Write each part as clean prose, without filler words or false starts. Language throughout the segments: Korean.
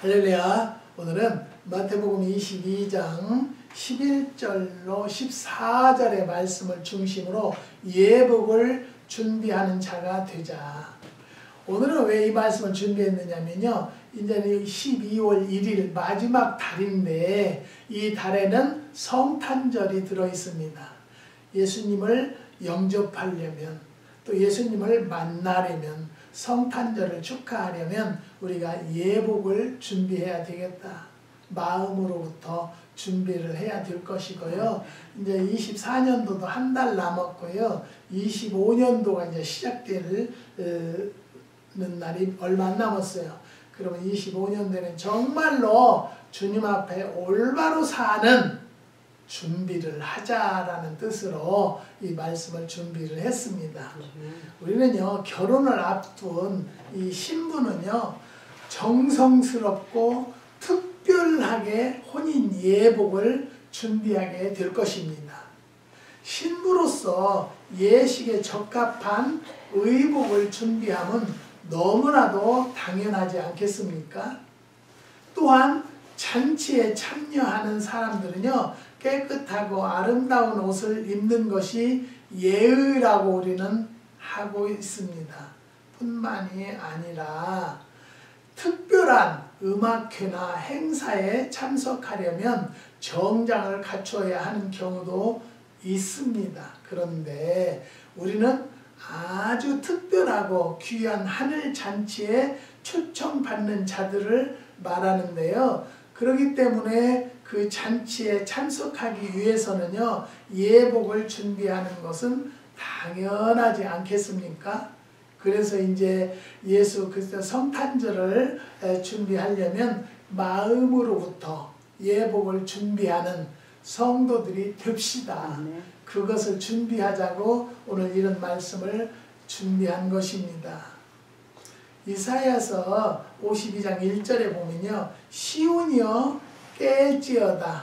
할렐루야. 오늘은 마태복음 22장 11절로 14절의 말씀을 중심으로 예복을 준비하는 자가 되자. 오늘은 왜 이 말씀을 준비했느냐면요, 이제 12월 1일 마지막 달인데 이 달에는 성탄절이 들어있습니다. 예수님을 영접하려면, 또 예수님을 만나려면, 성탄절을 축하하려면 우리가 예복을 준비해야 되겠다. 마음으로부터 준비를 해야 될 것이고요. 이제 24년도도 한 달 남았고요. 25년도가 이제 시작되는 날이 얼마 안 남았어요. 그러면 25년도에는 정말로 주님 앞에 올바로 사는 준비를 하자라는 뜻으로 이 말씀을 준비를 했습니다. 우리는요, 결혼을 앞둔 이 신부는요, 정성스럽고 특별하게 혼인 예복을 준비하게 될 것입니다. 신부로서 예식에 적합한 의복을 준비함은 너무나도 당연하지 않겠습니까? 또한 잔치에 참여하는 사람들은요, 깨끗하고 아름다운 옷을 입는 것이 예의라고 우리는 하고 있습니다. 뿐만이 아니라 특별한 음악회나 행사에 참석하려면 정장을 갖춰야 하는 경우도 있습니다. 그런데 우리는 아주 특별하고 귀한 하늘 잔치에 초청받는 자들을 말하는데요. 그렇기 때문에 그 잔치에 참석하기 위해서는요, 예복을 준비하는 것은 당연하지 않겠습니까? 그래서 이제 예수 그리스도 성탄절을 준비하려면 마음으로부터 예복을 준비하는 성도들이 됩시다. 그것을 준비하자고 오늘 이런 말씀을 준비한 것입니다. 이사야서 52장 1절에 보면요, 시온이여 깰지어다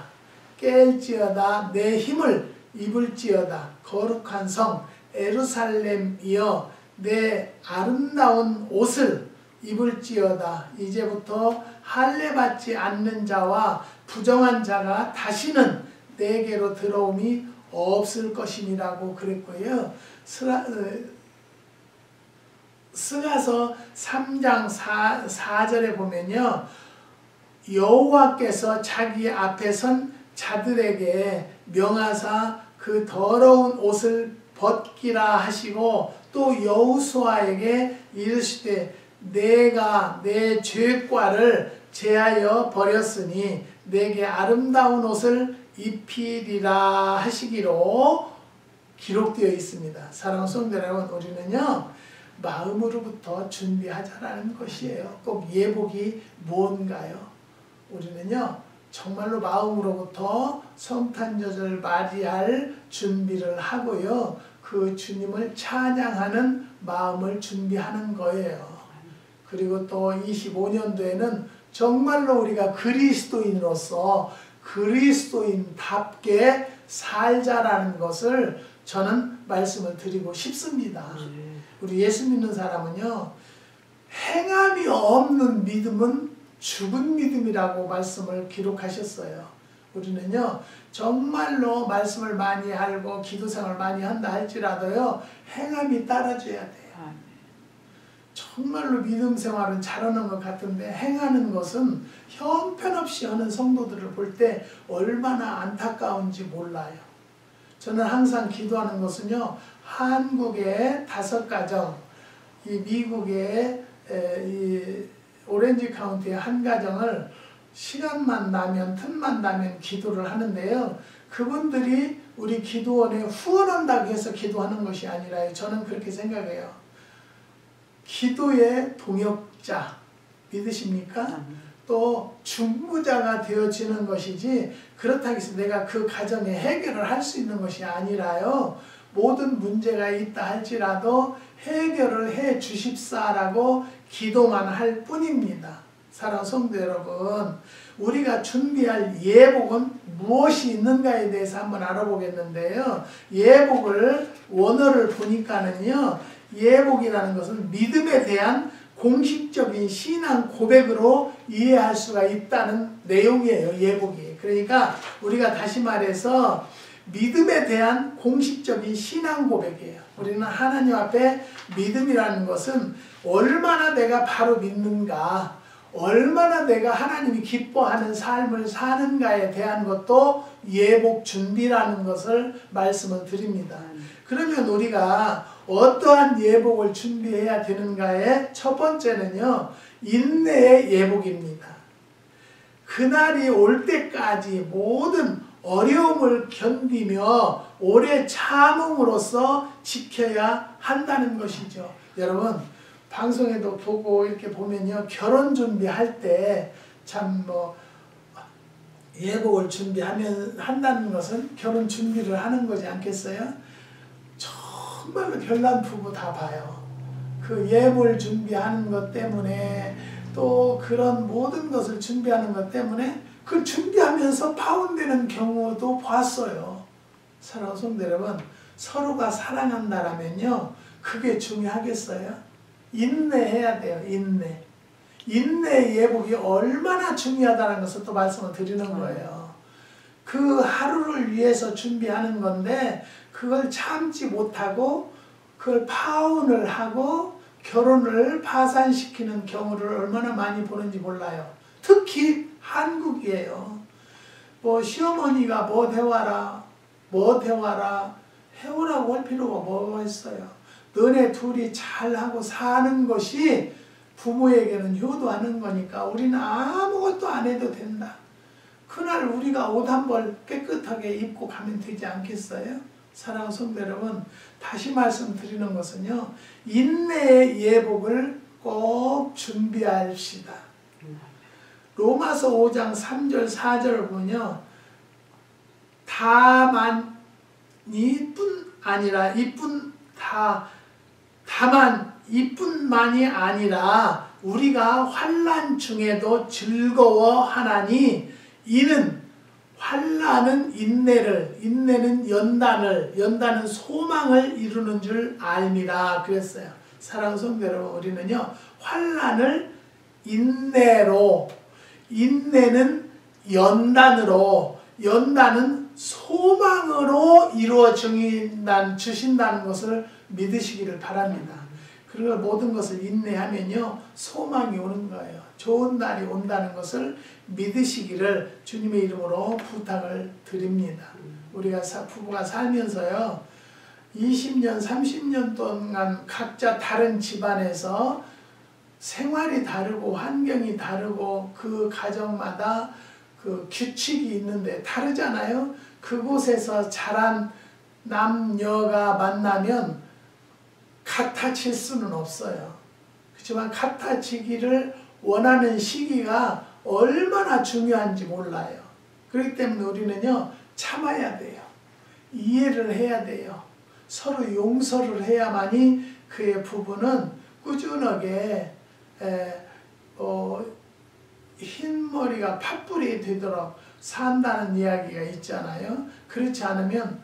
깰지어다 내 힘을 입을지어다 거룩한 성 예루살렘이여 내 아름다운 옷을 입을지어다. 이제부터 할례받지 않는 자와 부정한 자가 다시는 내게로 들어옴이 없을 것임이라고 그랬고요. 스가서 3장 4절에 보면요, 여호와께서 자기 앞에 선 자들에게 명하사 그 더러운 옷을 벗기라 하시고 또 여호수아에게 이르시되 내가 내 죄과를 제하여 버렸으니 내게 아름다운 옷을 입히리라 하시기로 기록되어 있습니다. 사랑하는 성도 여러분, 우리는요, 마음으로부터 준비하자라는 것이에요. 꼭 예복이 뭔가요? 우리는요, 정말로 마음으로부터 성탄절을 맞이할 준비를 하고요, 그 주님을 찬양하는 마음을 준비하는 거예요. 그리고 또 25년도에는 정말로 우리가 그리스도인으로서 그리스도인답게 살자라는 것을 저는 말씀을 드리고 싶습니다. 우리 예수 믿는 사람은요, 행함이 없는 믿음은 죽은 믿음이라고 말씀을 기록하셨어요. 우리는요, 정말로 말씀을 많이 알고 기도생활을 많이 한다 할지라도요, 행함이 따라줘야 돼요. 정말로 믿음 생활은 잘하는 것 같은데 행하는 것은 형편없이 하는 성도들을 볼 때 얼마나 안타까운지 몰라요. 저는 항상 기도하는 것은요, 한국의 5가정, 이 미국의 이 오렌지 카운티의 한 가정을 시간만 나면, 틈만 나면 기도를 하는데요, 그분들이 우리 기도원에 후원한다고 해서 기도하는 것이 아니라요, 저는 그렇게 생각해요. 기도의 동역자, 믿으십니까? 또 중보자가 되어지는 것이지, 그렇다고 해서 내가 그 가정의 해결을 할 수 있는 것이 아니라요, 모든 문제가 있다 할지라도 해결을 해 주십사라고 기도만 할 뿐입니다. 사랑하는 성도 여러분, 우리가 준비할 예복은 무엇이 있는가에 대해서 한번 알아보겠는데요, 예복을 원어를 보니까는요, 예복이라는 것은 믿음에 대한 공식적인 신앙 고백으로 이해할 수가 있다는 내용이에요. 예복이. 그러니까 우리가 다시 말해서 믿음에 대한 공식적인 신앙 고백이에요. 우리는 하나님 앞에 믿음이라는 것은 얼마나 내가 바로 믿는가, 얼마나 내가 하나님이 기뻐하는 삶을 사는가에 대한 것도 예복 준비라는 것을 말씀을 드립니다. 그러면 우리가 어떠한 예복을 준비해야 되는가에 첫 번째는요, 인내의 예복입니다. 그날이 올 때까지 모든 어려움을 견디며 오래 참음으로써 지켜야 한다는 것이죠. 여러분, 방송에도 보고 이렇게 보면요, 결혼 준비할 때 참 예복을 한다는 것은 결혼 준비를 하는 거지 않겠어요? 정말로 별난 부부 다 봐요. 그 예물 준비하는 것 때문에, 또 그런 모든 것을 준비하는 것 때문에 그 준비하면서 파혼되는 경우도 봤어요. 사랑하는 성도 여러분, 서로가 사랑한다라면요, 그게 중요하겠어요? 인내해야 돼요. 인내의 예복이 얼마나 중요하다는 것을 또 말씀을 드리는 거예요. 그 하루를 위해서 준비하는 건데 그걸 참지 못하고 그걸 파혼을 하고 결혼을 파산시키는 경우를 얼마나 많이 보는지 몰라요. 특히 한국이에요. 시어머니가 뭐 대화라 해오라고 할 필요가 뭐가 있어요. 너네 둘이 잘하고 사는 것이 부모에게는 효도하는 거니까 우리는 아무것도 안 해도 된다. 그날 우리가 옷 한 벌 깨끗하게 입고 가면 되지 않겠어요? 사랑하는 성도 여러분, 다시 말씀드리는 것은요, 인내의 예복을 꼭 준비합시다. 로마서 5장 3절 4절을 보면요, 다만 이뿐만이 아니라 우리가 환난 중에도 즐거워하나니 이는 환난은 인내는 연단은 소망을 이루는 줄 알미라 그랬어요. 사랑하는 성도 여러분, 우리는요, 환난을 인내로, 인내는 연단으로, 연단은 소망으로 이루어 주신다는 것을 믿으시기를 바랍니다. 그리고 모든 것을 인내하면요, 소망이 오는 거예요. 좋은 날이 온다는 것을 믿으시기를 주님의 이름으로 부탁을 드립니다. 우리가 부부가 살면서요, 20년, 30년 동안 각자 다른 집안에서 생활이 다르고 환경이 다르고 그 가정마다 그 규칙이 있는데 다르잖아요. 그곳에서 자란 남녀가 만나면 같아질 수는 없어요. 그렇지만 같아지기를 원하는 시기가 얼마나 중요한지 몰라요. 그렇기 때문에 우리는요, 참아야 돼요. 이해를 해야 돼요. 서로 용서를 해야만이 그의 부부는 꾸준하게 흰머리가 팥불이 되도록 산다는 이야기가 있잖아요. 그렇지 않으면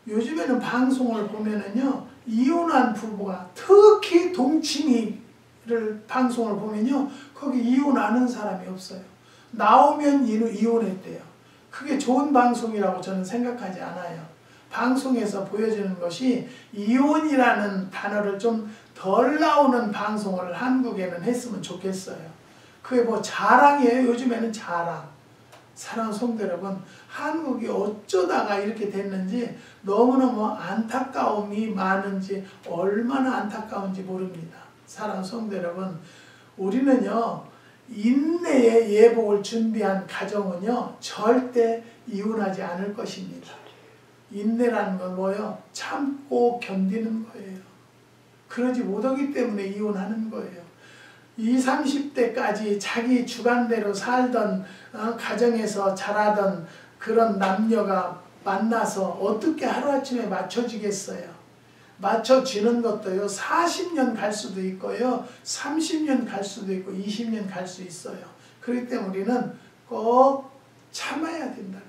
요즘에는 방송을 보면은요, 이혼한 부부가, 특히 동치미를 방송을 보면요, 거기 이혼하는 사람이 없어요. 나오면 이혼했대요. 그게 좋은 방송이라고 저는 생각하지 않아요. 방송에서 보여주는 것이 이혼이라는 단어를 좀 덜 나오는 방송을 한국에는 했으면 좋겠어요. 그게 뭐 자랑이에요. 요즘에는 자랑. 사랑하는 성도 여러분, 한국이 어쩌다가 이렇게 됐는지 너무너무 안타까움이 많은지, 얼마나 안타까운지 모릅니다. 사랑하는 성도 여러분, 우리는요, 인내의 예복을 준비한 가정은요, 절대 이혼하지 않을 것입니다. 인내라는 건 뭐예요? 참고 견디는 거예요. 그러지 못하기 때문에 이혼하는 거예요. 20, 30대까지 자기 주관대로 살던 가정에서 자라던 그런 남녀가 만나서 어떻게 하루아침에 맞춰지겠어요? 맞춰지는 것도요, 40년 갈 수도 있고요, 30년 갈 수도 있고 20년 갈 수 있어요. 그렇기 때문에 우리는 꼭 참아야 된다는,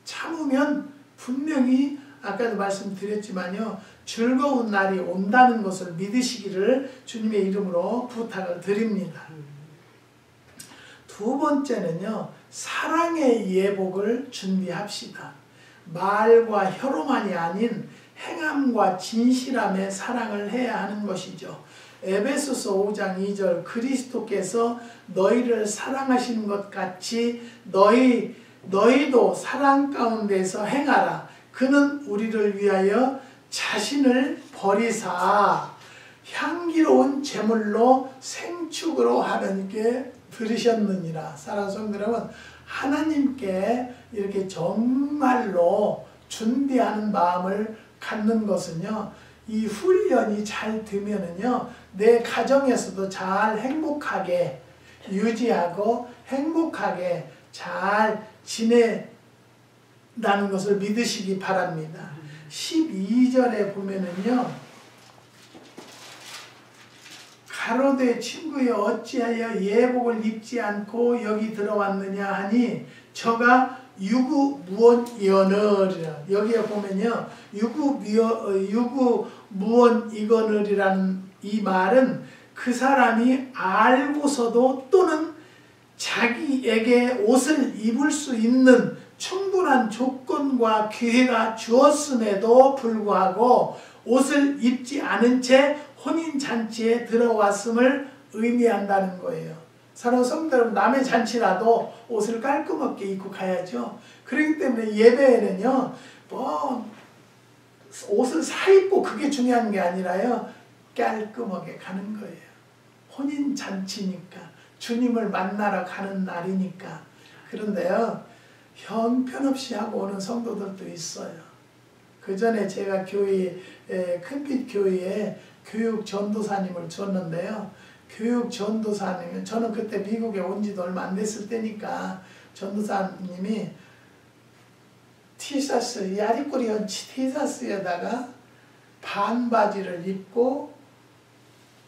참으면 분명히 아까도 말씀드렸지만요, 즐거운 날이 온다는 것을 믿으시기를 주님의 이름으로 부탁을 드립니다. 두 번째는요, 사랑의 예복을 준비합시다. 말과 혀로만이 아닌 행함과 진실함의 사랑을 해야 하는 것이죠. 에베소서 5장 2절 그리스도께서 너희를 사랑하시는 것 같이 너희도 사랑 가운데서 행하라. 그는 우리를 위하여 자신을 버리사 향기로운 제물로 생축으로 하나님께 드리셨느니라. 사랑하는 성도 여러분, 하나님께 이렇게 정말로 준비하는 마음을 갖는 것은요, 이 훈련이 잘 되면은요, 내 가정에서도 잘 행복하게 유지하고 행복하게 잘 지낸다는 것을 믿으시기 바랍니다. 12절에 보면은요, 가로되 친구여 어찌하여 예복을 입지 않고 여기 들어왔느냐 하니 저가 유구무원이거느리라. 여기에 보면요, 유구무원이거느리라는 이 말은 그 사람이 알고서도 또는 자기에게 옷을 입을 수 있는 충분한 조건과 기회가 주었음에도 불구하고 옷을 입지 않은 채 혼인잔치에 들어왔음을 의미한다는 거예요. 사랑하는 성도 여러분, 남의 잔치라도 옷을 깔끔하게 입고 가야죠. 그렇기 때문에 예배에는요, 옷을 사입고 그게 중요한 게 아니라요, 깔끔하게 가는 거예요. 혼인잔치니까, 주님을 만나러 가는 날이니까. 그런데요, 형편없이 하고 오는 성도들도 있어요. 그 전에 제가 큰빛 교회에 교육 전도사님을 줬는데요. 교육 전도사님은, 저는 그때 미국에 온 지도 얼마 안 됐을 때니까, 전도사님이 티셔츠, 야리꼬리 연치 티셔츠에다가 반바지를 입고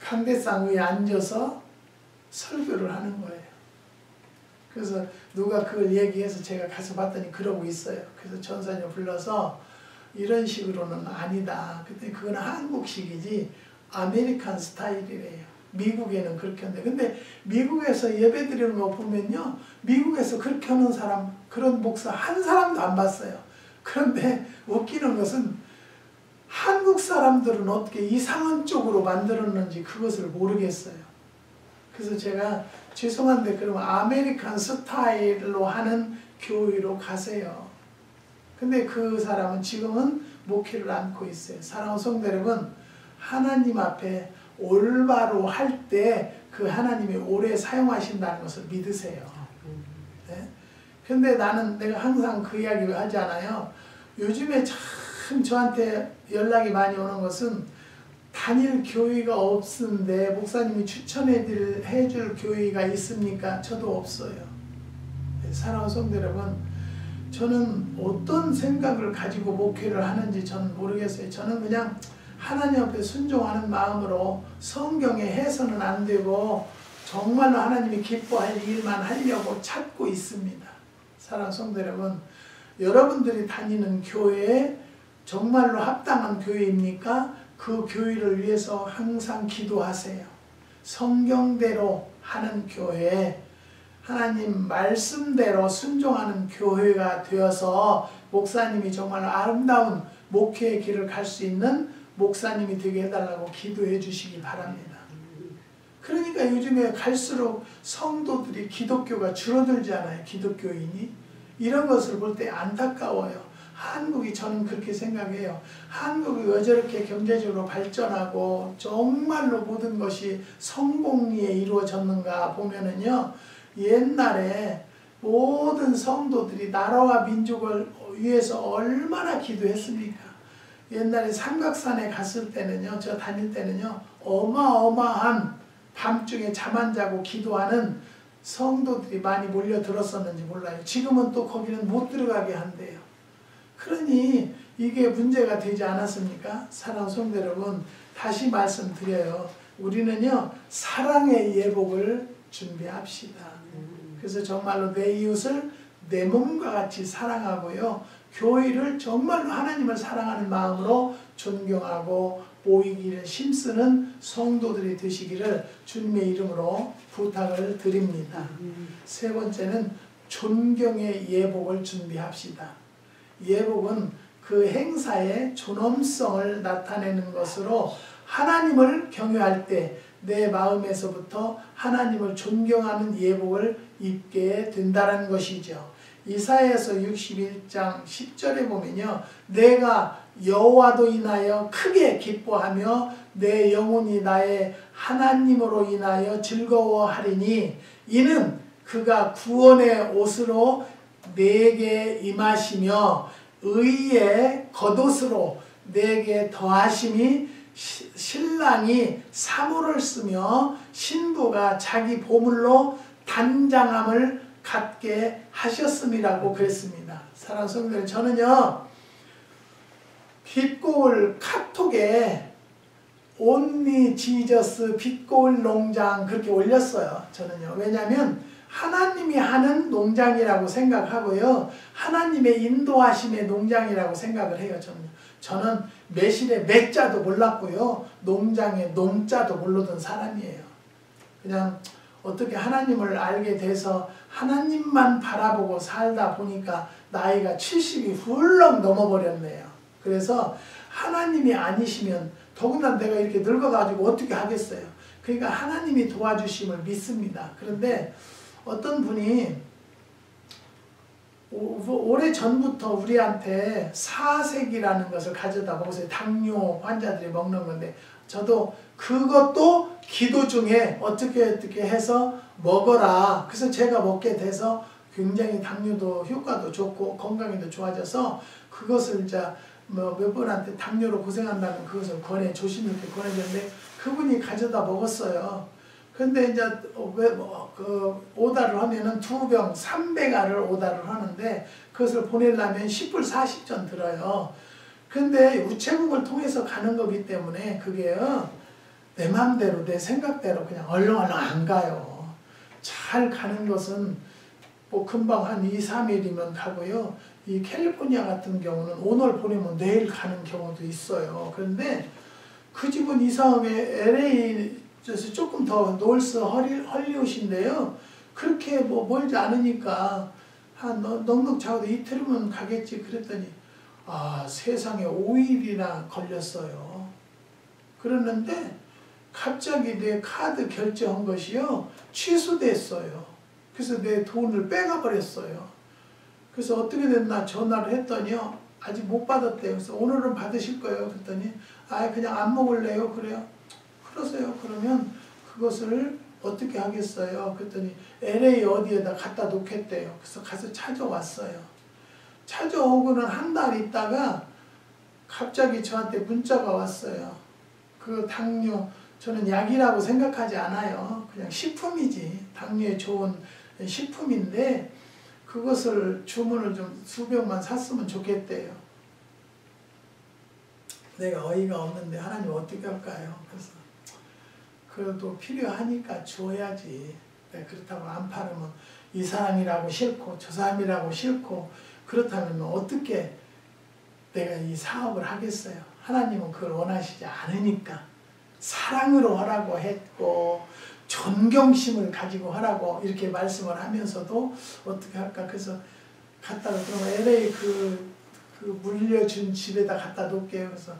강대상 위에 앉아서 설교를 하는 거예요. 그래서 누가 그걸 얘기해서 제가 가서 봤더니 그러고 있어요. 그래서 전사님 불러서 이런 식으로는 아니다. 근데 그건 한국식이지 아메리칸 스타일이래요. 미국에는 그렇게 하는데, 근데 미국에서 예배 드리는 거 보면요, 미국에서 그렇게 하는 사람, 그런 목사 한 사람도 안 봤어요. 그런데 웃기는 것은 한국 사람들은 어떻게 이상한 쪽으로 만들었는지 그것을 모르겠어요. 그래서 제가 죄송한데 그러면 아메리칸 스타일로 하는 교회로 가세요. 근데 그 사람은 지금은 목회를 안고 있어요. 사랑하는 성도 여러분, 하나님 앞에 올바로 할 때 그 하나님이 오래 사용하신다는 것을 믿으세요. 네? 근데 내가 항상 그 이야기를 하잖아요. 요즘에 참 저한테 연락이 많이 오는 것은 다닐 교회가 없는데 목사님이 추천해줄 교회가 있습니까? 저도 없어요. 사랑하는 성도 여러분, 저는 어떤 생각을 가지고 목회를 하는지 저는 모르겠어요. 저는 그냥 하나님 앞에 순종하는 마음으로 성경에 해서는 안 되고 정말로 하나님이 기뻐할 일만 하려고 찾고 있습니다. 사랑하는 성도 여러분, 여러분들이 다니는 교회에 정말로 합당한 교회입니까? 그 교회를 위해서 항상 기도하세요. 성경대로 하는 교회, 하나님 말씀대로 순종하는 교회가 되어서 목사님이 정말 아름다운 목회의 길을 갈 수 있는 목사님이 되게 해달라고 기도해 주시기 바랍니다. 그러니까 요즘에 갈수록 성도들이 기독교가 줄어들잖아요. 기독교인이. 이런 것을 볼 때 안타까워요. 한국이, 저는 그렇게 생각해요. 한국이 왜 저렇게 경제적으로 발전하고 정말로 모든 것이 성공리에 이루어졌는가 보면은요, 옛날에 모든 성도들이 나라와 민족을 위해서 얼마나 기도했습니까? 옛날에 삼각산에 갔을 때는요, 저 다닐 때는요, 어마어마한 밤중에 잠 안 자고 기도하는 성도들이 많이 몰려들었었는지 몰라요. 지금은 또 거기는 못 들어가게 한대요. 그러니 이게 문제가 되지 않았습니까? 사랑하는 성도 여러분, 다시 말씀드려요. 우리는요, 사랑의 예복을 준비합시다. 그래서 정말로 내 이웃을 내 몸과 같이 사랑하고요, 교회를 정말로 하나님을 사랑하는 마음으로 존경하고 모이기를 힘쓰는 성도들이 되시기를 주님의 이름으로 부탁을 드립니다. 세 번째는 존경의 예복을 준비합시다. 예복은 그 행사의 존엄성을 나타내는 것으로 하나님을 경외할 때 내 마음에서부터 하나님을 존경하는 예복을 입게 된다는 것이죠. 이사야서 61장 10절에 보면요. 내가 여호와도 인하여 크게 기뻐하며 내 영혼이 나의 하나님으로 인하여 즐거워하리니 이는 그가 구원의 옷으로 내게 임하시며 의의 겉옷으로 내게 더하심이 신랑이 사모를 쓰며 신부가 자기 보물로 단장함을 갖게 하셨음이라고 그랬습니다. 사랑하는 성도들, 저는요 빛고울 카톡에 온리 지저스 빛고울 농장 그렇게 올렸어요. 저는요. 왜냐하면 하나님이 하는 농장이라고 생각하고요. 하나님의 인도하심의 농장이라고 생각을 해요. 저는 매실의 매자도 몰랐고요. 농장의 농자도 모르던 사람이에요. 그냥 어떻게 하나님을 알게 돼서 하나님만 바라보고 살다 보니까 나이가 70이 훌렁 넘어버렸네요. 그래서 하나님이 아니시면 더구나 내가 이렇게 늙어가지고 어떻게 하겠어요. 그러니까 하나님이 도와주심을 믿습니다. 그런데 어떤 분이 오래전부터 우리한테 사색이라는 것을 가져다 먹었어요. 당뇨 환자들이 먹는 건데 저도 그것도 기도 중에 어떻게 해서 먹어라. 그래서 제가 먹게 돼서 굉장히 당뇨도 효과도 좋고 건강에도 좋아져서 그것을 이제 몇 분한테 당뇨로 고생한다면 그것을 조심스럽게 권해줬는데 그분이 가져다 먹었어요. 근데 이제 오다를 하면은 2병 300알을 오다를 하는데 그것을 보내려면 10불 40전 들어요. 근데 우체국을 통해서 가는 거기 때문에 그게요 내 마음대로 내 생각대로 그냥 얼렁얼렁 안 가요. 잘 가는 것은 뭐 금방 한 2, 3일이면 가고요. 이 캘리포니아 같은 경우는 오늘 보내면 내일 가는 경우도 있어요. 그런데 그 집은 이상하게 LA 조금 더 노스 헐리우드인데요. 그렇게 뭐 멀지 않으니까 한 넉넉 잡아도 이틀이면 가겠지 그랬더니 세상에 5일이나 걸렸어요. 그랬는데 갑자기 내 카드 결제한 것이요 취소됐어요. 그래서 내 돈을 빼가 버렸어요. 그래서 어떻게 됐나 전화를 했더니요 아직 못 받았대요. 그래서 오늘은 받으실 거예요. 그랬더니 그냥 안 먹을래요. 그래요. 그러세요. 그러면 그것을 어떻게 하겠어요? 그랬더니 LA 어디에다 갖다 놓겠대요. 그래서 가서 찾아왔어요. 찾아오고는 한 달 있다가 갑자기 저한테 문자가 왔어요. 그 당뇨, 저는 약이라고 생각하지 않아요. 그냥 식품이지. 당뇨에 좋은 식품인데 그것을 주문을 좀 수병만 샀으면 좋겠대요. 내가 어이가 없는데 하나님 어떻게 할까요? 그래서 그래도 필요하니까 줘야지. 그렇다고 안 팔으면 이 사람이라고 싫고 저 사람이라고 싫고 그렇다면 어떻게 내가 이 사업을 하겠어요. 하나님은 그걸 원하시지 않으니까 사랑으로 하라고 했고 존경심을 가지고 하라고 이렇게 말씀을 하면서도 어떻게 할까. 그래서 갖다가 그러면 LA 그 물려준 집에다 갖다 놓을게요. 그래서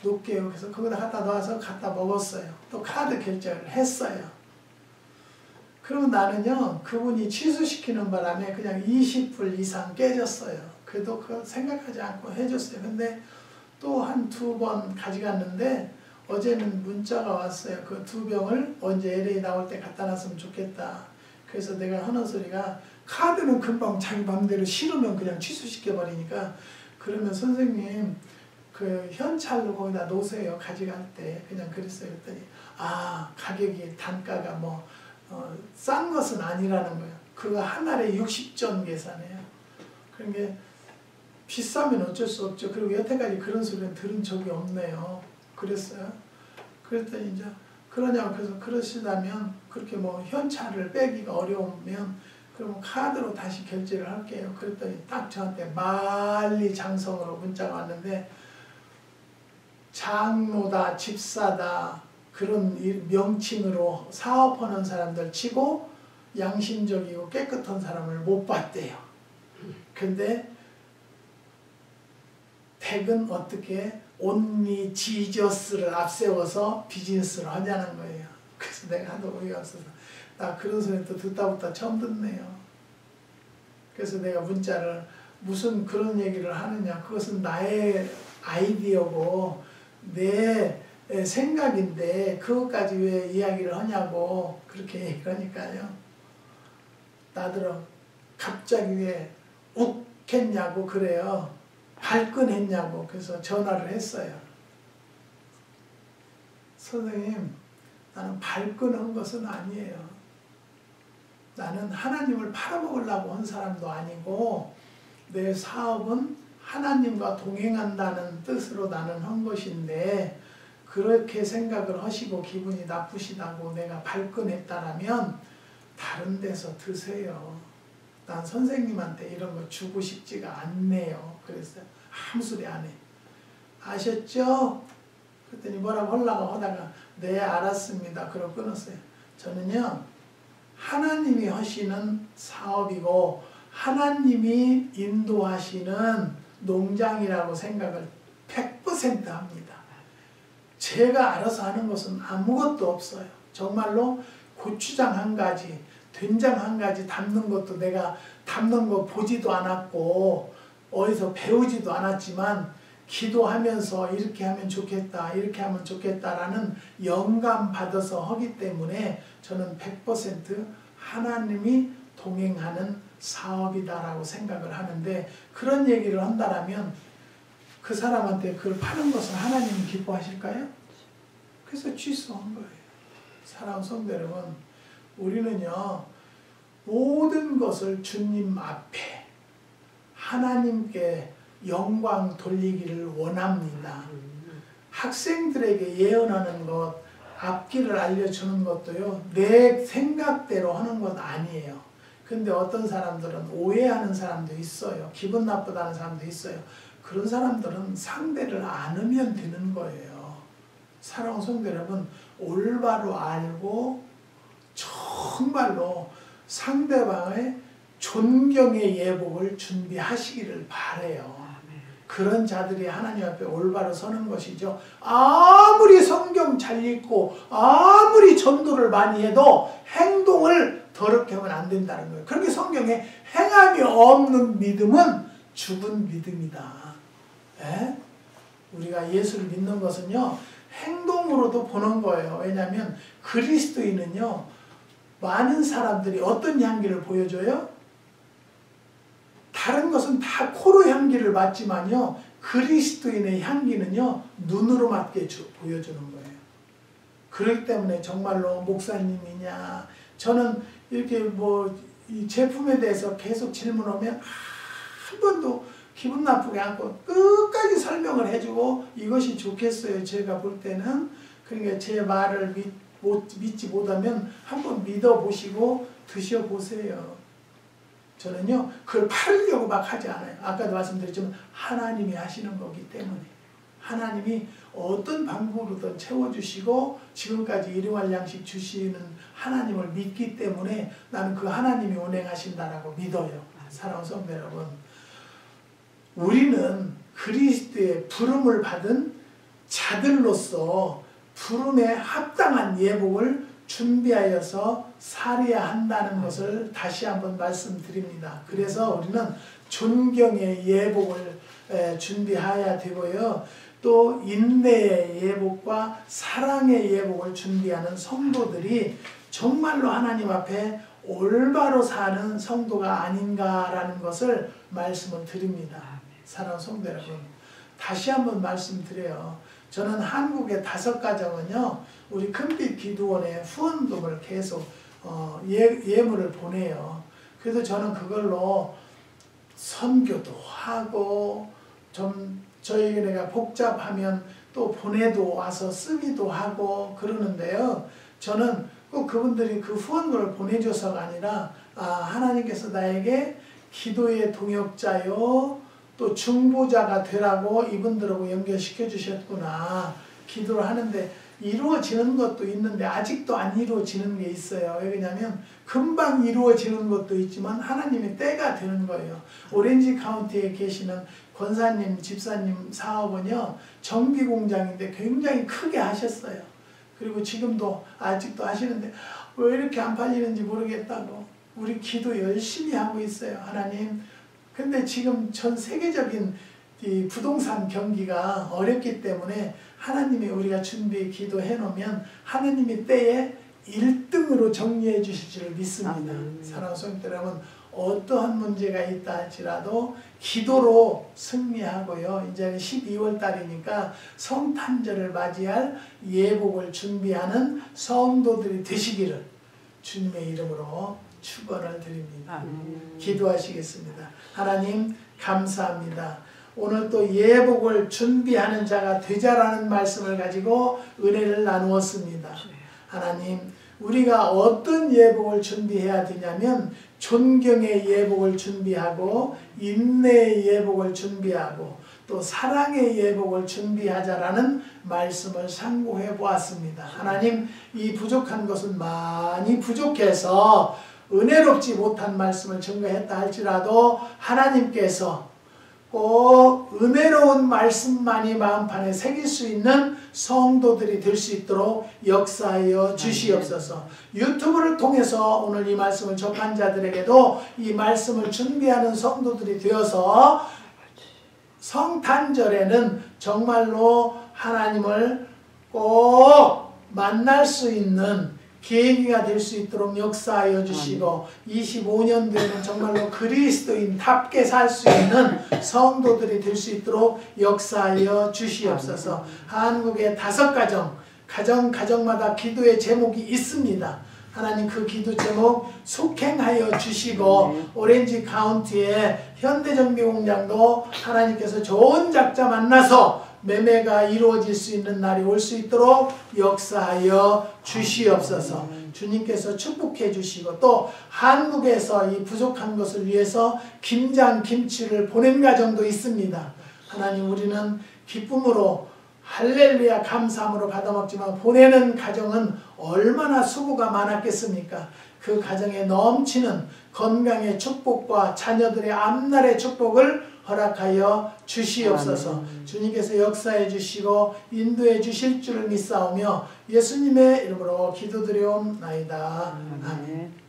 놓을게요. 그래서 거기다 갖다 놔서 갖다 먹었어요. 또 카드 결제를 했어요. 그러면 나는요 그분이 취소시키는 바람에 그냥 20불 이상 깨졌어요. 그래도 그거 생각하지 않고 해줬어요. 근데 또 한 2번 가져갔는데 어제는 문자가 왔어요. 그 2병을 언제 LA 나올 때 갖다 놨으면 좋겠다. 그래서 내가 하는 소리가 카드는 금방 자기 맘대로 싫으면 그냥 취소시켜 버리니까 그러면 선생님 그 현찰로 거기다 놓으세요. 가져갈 때 그냥 그랬어요. 그랬더니 가격이 단가가 싼 것은 아니라는 거예요. 그거 한 알에 60전 계산해요. 그러니까 비싸면 어쩔 수 없죠. 그리고 여태까지 그런 소리는 들은 적이 없네요. 그랬어요. 그랬더니 이제 그러냐고. 그래서 그러시다면 그렇게 현찰을 빼기가 어려우면 그러면 카드로 다시 결제를 할게요. 그랬더니 딱 저한테 만리장성으로 문자가 왔는데 장로다 집사다 그런 명칭으로 사업하는 사람들 치고 양심적이고 깨끗한 사람을 못 봤대요. 근데 댁은 어떻게 온리 지저스를 앞세워서 비즈니스를 하냐는 거예요. 그래서 내가 하도 어이가 없어서 나 그런 소리 또 듣다 처음 듣네요. 그래서 내가 문자를 무슨 그런 얘기를 하느냐, 그것은 나의 아이디어고 내 생각인데 그것까지 왜 이야기를 하냐고 그렇게 얘기를 하니까요. 나더러 갑자기 왜 욱했냐고 그래요. 발끈했냐고. 그래서 전화를 했어요. 선생님, 나는 발끈한 것은 아니에요. 나는 하나님을 팔아먹으려고 한 사람도 아니고 내 사업은 하나님과 동행한다는 뜻으로 나는 한 것인데 그렇게 생각을 하시고 기분이 나쁘시다고 내가 발끈했다라면 다른 데서 드세요. 난 선생님한테 이런 거 주고 싶지가 않네요. 그래서 아무 소리 안 해. 아셨죠? 그랬더니 뭐라고 하려고 하다가 네 알았습니다. 그러고 끊었어요. 저는요 하나님이 하시는 사업이고 하나님이 인도하시는 농장이라고 생각을 100% 합니다. 제가 알아서 하는 것은 아무것도 없어요. 정말로 고추장 한 가지, 된장 한 가지 담는 것도 내가 담는 거 보지도 않았고 어디서 배우지도 않았지만 기도하면서 이렇게 하면 좋겠다, 이렇게 하면 좋겠다라는 영감 받아서 하기 때문에 저는 100% 하나님이 동행하는 사업이다라고 생각을 하는데 그런 얘기를 한다라면 그 사람한테 그걸 파는 것은 하나님이 기뻐하실까요? 그래서 취소한 거예요. 사랑하는 성도 여러분, 우리는요 모든 것을 주님 앞에 하나님께 영광 돌리기를 원합니다. 학생들에게 예언하는 것, 앞길을 알려주는 것도요 내 생각대로 하는 것 아니에요. 근데 어떤 사람들은 오해하는 사람도 있어요. 기분 나쁘다는 사람도 있어요. 그런 사람들은 상대를 안으면 되는 거예요. 사랑하는 성도 여러분, 올바로 알고 정말로 상대방의 존경의 예복을 준비하시기를 바라요. 그런 자들이 하나님 앞에 올바로 서는 것이죠. 아무리 성경 잘 읽고 아무리 전도를 많이 해도 행동을 더럽게 하면 안 된다는 거예요. 그렇게 성경에 행함이 없는 믿음은 죽은 믿음이다. 에? 우리가 예수를 믿는 것은요 행동으로도 보는 거예요. 왜냐하면 그리스도인은요 많은 사람들이 어떤 향기를 보여줘요? 다른 것은 다 코로 향기를 맡지만요 그리스도인의 향기는요 눈으로 맡게 보여주는 거예요. 그렇기 때문에 정말로 목사님이냐, 저는 이렇게 뭐 이 제품에 대해서 계속 질문하면 한 번도 기분 나쁘게 않고 끝까지 설명을 해주고 이것이 좋겠어요. 제가 볼 때는. 그러니까 제 말을 믿지 못하면 한번 믿어보시고 드셔보세요. 저는요 그걸 팔으려고 막 하지 않아요. 아까도 말씀드렸지만 하나님이 하시는 거기 때문에 하나님이 어떤 방법으로든 채워주시고 지금까지 일용할 양식 주시는 하나님을 믿기 때문에 나는 그 하나님이 운행하신다라고 믿어요. 사랑하는 성도 여러분, 우리는 그리스도의 부름을 받은 자들로서 부름에 합당한 예복을 준비하여서 살아야 한다는 것을 다시 한번 말씀드립니다. 그래서 우리는 존경의 예복을 준비해야 되고요. 또 인내의 예복과 사랑의 예복을 준비하는 성도들이 정말로 하나님 앞에 올바로 사는 성도가 아닌가라는 것을 말씀을 드립니다. 사랑하는 성도 여러분, 다시 한번 말씀드려요. 저는 한국의 5가정은요 우리 큰빛 기도원에 후원금을 계속 예물을 보내요. 그래서 저는 그걸로 선교도 하고 좀 저희가 복잡하면 또 보내도 와서 쓰기도 하고 그러는데요. 저는 꼭 그분들이 그 후원금을 보내줘서가 아니라 하나님께서 나에게 기도의 동역자요 또 중보자가 되라고 이분들하고 연결시켜 주셨구나. 기도를 하는데 이루어지는 것도 있는데 아직도 안 이루어지는 게 있어요. 왜 그러냐면 금방 이루어지는 것도 있지만 하나님의 때가 되는 거예요. 오렌지 카운티에 계시는 권사님, 집사님 사업은요 정비 공장인데 굉장히 크게 하셨어요. 그리고 지금도 아직도 하시는데 왜 이렇게 안 팔리는지 모르겠다고 우리 기도 열심히 하고 있어요. 하나님. 근데 지금 전 세계적인 이 부동산 경기가 어렵기 때문에 하나님이 우리가 준비 기도해 놓으면 하나님이 때에 1등으로 정리해 주실 줄 믿습니다. 사랑하는 성도들 여러분, 어떠한 문제가 있다 할지라도 기도로 승리하고요. 이제 12월 달이니까 성탄절을 맞이할 예복을 준비하는 성도들이 되시기를 주님의 이름으로 축원을 드립니다. 기도하시겠습니다. 하나님 감사합니다. 오늘 또 예복을 준비하는 자가 되자라는 말씀을 가지고 은혜를 나누었습니다. 하나님, 우리가 어떤 예복을 준비해야 되냐면 존경의 예복을 준비하고 인내의 예복을 준비하고 또 사랑의 예복을 준비하자라는 말씀을 상고해 보았습니다. 하나님, 이 부족한 것은 많이 부족해서 은혜롭지 못한 말씀을 증거했다 할지라도 하나님께서 꼭 은혜로운 말씀만이 마음판에 새길 수 있는 성도들이 될 수 있도록 역사하여 주시옵소서. 유튜브를 통해서 오늘 이 말씀을 접한 자들에게도 이 말씀을 준비하는 성도들이 되어서 성탄절에는 정말로 하나님을 꼭 만날 수 있는 계기가 될 수 있도록 역사하여 주시고 25년도에는 정말로 그리스도인답게 살 수 있는 성도들이 될 수 있도록 역사하여 주시옵소서. 한국의 5가정, 가정마다 기도의 제목이 있습니다. 하나님 그 기도 제목 속행하여 주시고 오렌지 카운티의 현대정비공장도 하나님께서 좋은 작자 만나서 매매가 이루어질 수 있는 날이 올 수 있도록 역사하여 주시옵소서. 주님께서 축복해 주시고 또 한국에서 이 부족한 것을 위해서 김장 김치를 보낸 가정도 있습니다. 하나님, 우리는 기쁨으로 할렐루야 감사함으로 받아먹지만 보내는 가정은 얼마나 수고가 많았겠습니까? 그 가정에 넘치는 건강의 축복과 자녀들의 앞날의 축복을 허락하여 주시옵소서. 주님께서 역사해 주시고 인도해 주실 줄을 믿사오며 예수님의 이름으로 기도드리옵나이다. 아멘.